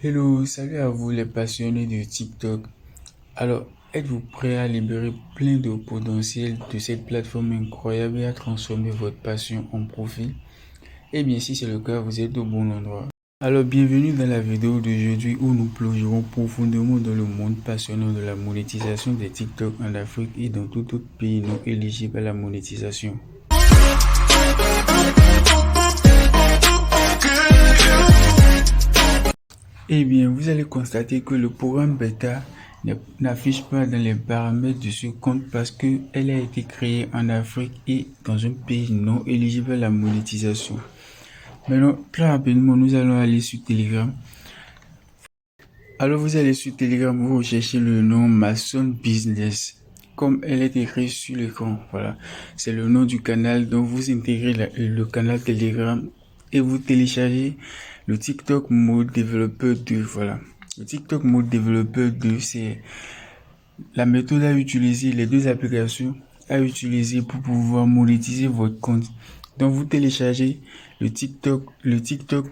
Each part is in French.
Hello, salut à vous les passionnés de TikTok. Alors, êtes-vous prêt à libérer plein de potentiel de cette plateforme incroyable et à transformer votre passion en profit? Eh bien, si c'est le cas, vous êtes au bon endroit. Alors, bienvenue dans la vidéo d'aujourd'hui où nous plongerons profondément dans le monde passionnant de la monétisation des TikTok en Afrique et dans tout autre pays non éligible à la monétisation. Eh bien, vous allez constater que le programme bêta n'affiche pas dans les paramètres de ce compte parce qu'elle a été créée en Afrique et dans un pays non éligible à la monétisation. Maintenant, très rapidement, nous allons aller sur Telegram. Alors, vous allez sur Telegram, vous recherchez le nom Mason Business. Comme elle est écrite sur l'écran, voilà. C'est le nom du canal, donc vous intégrez le canal Telegram et vous téléchargez le TikTok Mode Developer 2, voilà. Le TikTok Mode Developer 2, c'est la méthode à utiliser, les deux applications à utiliser pour pouvoir monétiser votre compte. Donc, vous téléchargez le TikTok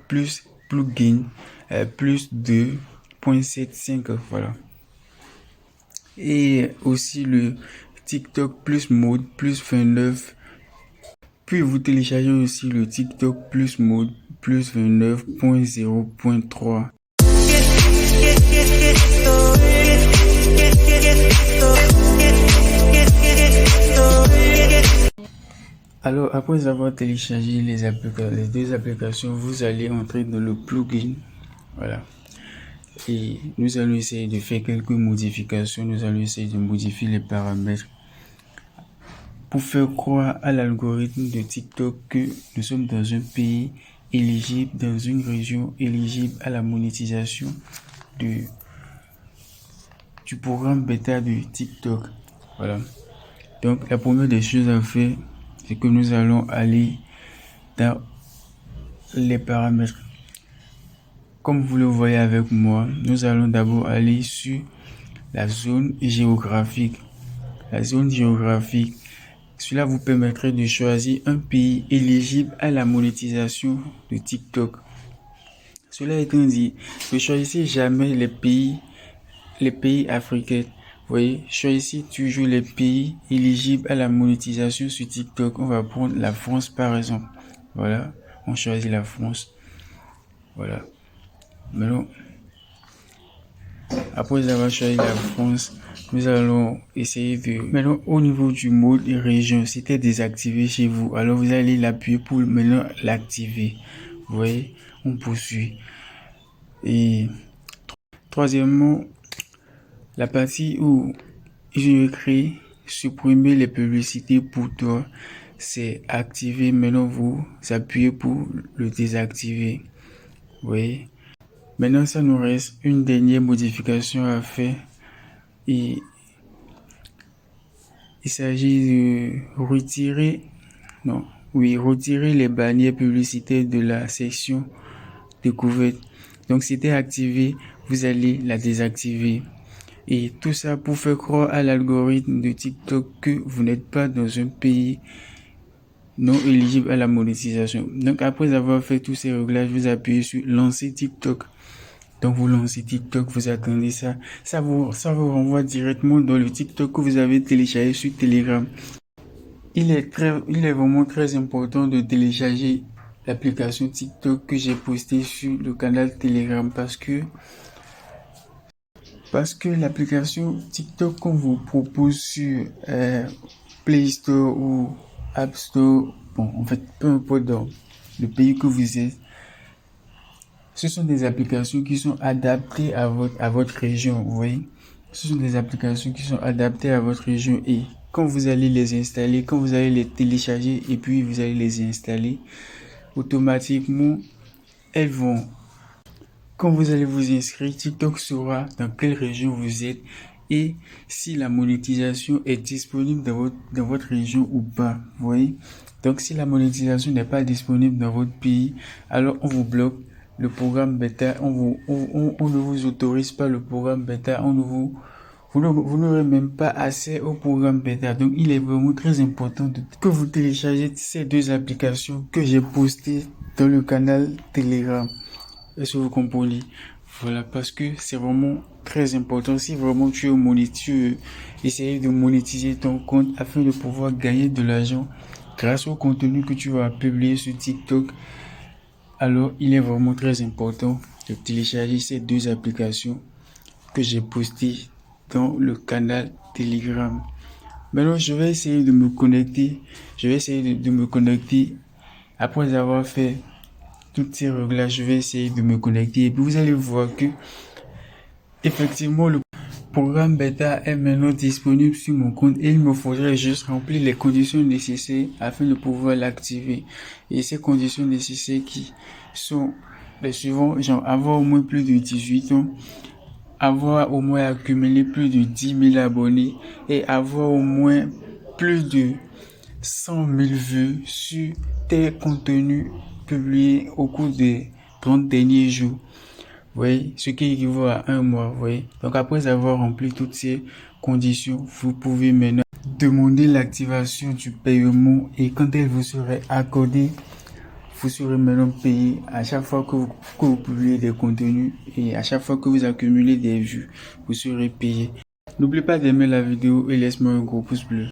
plus plugin plus 2.75, voilà. Et aussi le TikTok plus mode plus 29. Puis vous téléchargez aussi le TikTok plus mode plus 29.0.3. Alors, après avoir téléchargé les deux applications, vous allez entrer dans le plugin. Voilà. Et nous allons essayer de faire quelques modifications. Nous allons essayer de modifier les paramètres pour faire croire à l'algorithme de TikTok que nous sommes dans un pays éligible, dans une région éligible à la monétisation du programme bêta de TikTok. Voilà. Donc, la première des choses à faire, c'est que nous allons aller dans les paramètres. Comme vous le voyez avec moi, nous allons d'abord aller sur la zone géographique. La zone géographique, cela vous permettrait de choisir un pays éligible à la monétisation de TikTok. Cela étant dit, ne choisissez jamais les pays africains. Vous voyez, choisissez toujours les pays éligibles à la monétisation sur TikTok. On va prendre la France par exemple. Voilà, on choisit la France. Voilà. Maintenant, après avoir choisi la France, nous allons essayer de... Maintenant, au niveau du mode région, c'était désactivé chez vous. Alors, vous allez l'appuyer pour maintenant l'activer. Vous voyez, on poursuit. Et troisièmement, la partie où je crée supprimer les publicités pour toi, c'est activé. Maintenant, vous appuyez pour le désactiver. Vous voyez. Maintenant, ça nous reste une dernière modification à faire. Et il s'agit de retirer les bannières publicitaires de la section découverte. Donc, c'était activé, vous allez la désactiver. Et tout ça pour faire croire à l'algorithme de TikTok que vous n'êtes pas dans un pays non éligible à la monétisation. Donc, après avoir fait tous ces réglages, vous appuyez sur lancer TikTok. Donc, vous lancez TikTok, vous attendez ça. Ça vous renvoie directement dans le TikTok que vous avez téléchargé sur Telegram. Il est vraiment très important de télécharger l'application TikTok que j'ai postée sur le canal Telegram parce que l'application TikTok qu'on vous propose sur Play Store ou App Store, bon, en fait, peu importe dans le pays que vous êtes, ce sont des applications qui sont adaptées à votre région, vous voyez. Ce sont des applications qui sont adaptées à votre région et quand vous allez les installer, quand vous allez les télécharger et puis vous allez les installer, automatiquement, quand vous allez vous inscrire, TikTok saura dans quelle région vous êtes et si la monétisation est disponible dans votre région ou pas, vous voyez. Donc, si la monétisation n'est pas disponible dans votre pays, alors on vous bloque le programme bêta, on ne vous autorise pas le programme bêta, vous n'aurez même pas accès au programme bêta. Donc, il est vraiment très important que vous téléchargez ces deux applications que j'ai postées dans le canal Telegram. Est-ce que vous comprenez? Voilà, parce que c'est vraiment très important. Si vraiment tu veux essayer de monétiser ton compte afin de pouvoir gagner de l'argent grâce au contenu que tu vas publier sur TikTok, alors il est vraiment très important de télécharger ces deux applications que j'ai postées dans le canal Telegram. Maintenant, je vais essayer de me connecter. Je vais essayer de me connecter après avoir fait toutes ces réglages. Je vais essayer de me connecter et puis vous allez voir que effectivement le programme bêta est maintenant disponible sur mon compte et il me faudrait juste remplir les conditions nécessaires afin de pouvoir l'activer. Et ces conditions nécessaires qui sont les suivantes, genre avoir au moins plus de 18 ans, avoir au moins accumulé plus de 10 000 abonnés et avoir au moins plus de 100 000 vues sur tes contenus publiés au cours des 30 derniers jours. Vous voyez, ce qui équivaut à un mois, vous voyez. Donc après avoir rempli toutes ces conditions, vous pouvez maintenant demander l'activation du paiement et quand elle vous serait accordée, vous serez maintenant payé à chaque fois que vous publiez des contenus et à chaque fois que vous accumulez des vues, vous serez payé. N'oubliez pas d'aimer la vidéo et laisse-moi un gros pouce bleu.